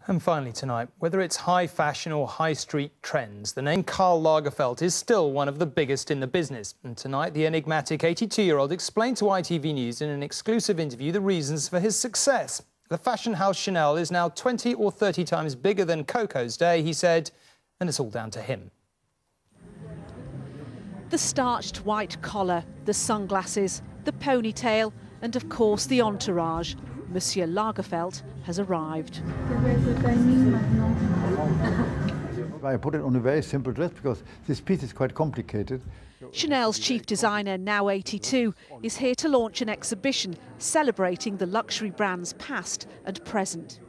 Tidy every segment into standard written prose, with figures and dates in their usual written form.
And finally tonight, whether it's high fashion or high street trends, the name Karl Lagerfeld is still one of the biggest in the business. And tonight, the enigmatic 82-year-old explained to ITV News in an exclusive interview the reasons for his success. The fashion house Chanel is now 20 or 30 times bigger than Coco's day, he said, and it's all down to him. The starched white collar, the sunglasses, the ponytail, and of course the entourage. Monsieur Lagerfeld has arrived. I put it on a very simple dress because this piece is quite complicated. Chanel's chief designer, now 82, is here to launch an exhibition celebrating the luxury brand's past and present.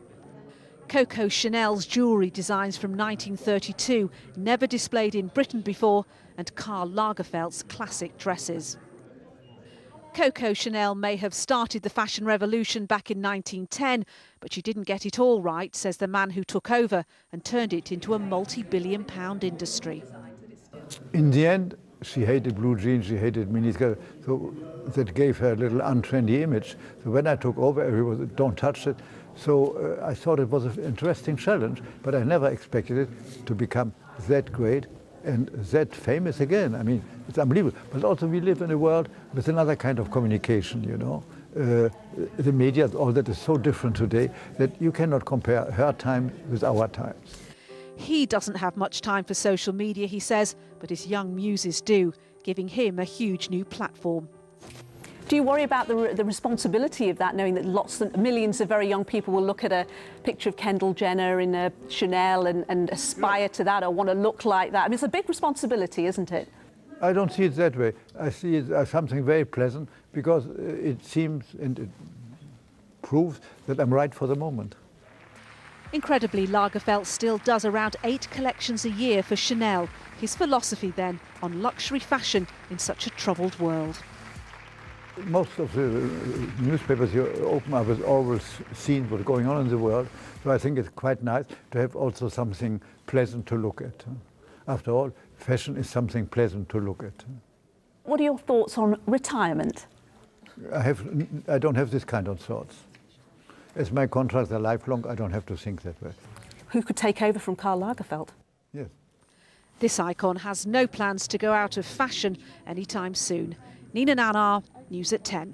Coco Chanel's jewellery designs from 1932, never displayed in Britain before, and Karl Lagerfeld's classic dresses. Coco Chanel may have started the fashion revolution back in 1910, but she didn't get it all right, says the man who took over and turned it into a multi-billion-pound industry. In the end, she hated blue jeans, she hated miniskirt, so that gave her a little untrendy image. So when I took over, everyone said, don't touch it. So I thought it was an interesting challenge, but I never expected it to become that great and that famous again. I mean, it's unbelievable. But also we live in a world with another kind of communication, you know. The media, all that is so different today that you cannot compare her time with our times. He doesn't have much time for social media, he says, but his young muses do, giving him a huge new platform. Do you worry about the responsibility of that, knowing that millions of very young people will look at a picture of Kendall Jenner in a Chanel and aspire to that or want to look like that? I mean, it's a big responsibility, isn't it? I don't see it that way. I see it as something very pleasant because it seems and it proves that I'm right for the moment. Incredibly, Lagerfeld still does around 8 collections a year for Chanel. His philosophy, then, on luxury fashion in such a troubled world. Most of the newspapers you open up is always seen what's going on in the world. So I think it's quite nice to have also something pleasant to look at. After all, fashion is something pleasant to look at. What are your thoughts on retirement? I don't have this kind of thoughts. As my contracts are lifelong, I don't have to think that way. Who could take over from Karl Lagerfeld? Yes. This icon has no plans to go out of fashion anytime soon. Nina Nanar, News at 10.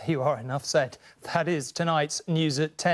You are enough said. That is tonight's News at 10.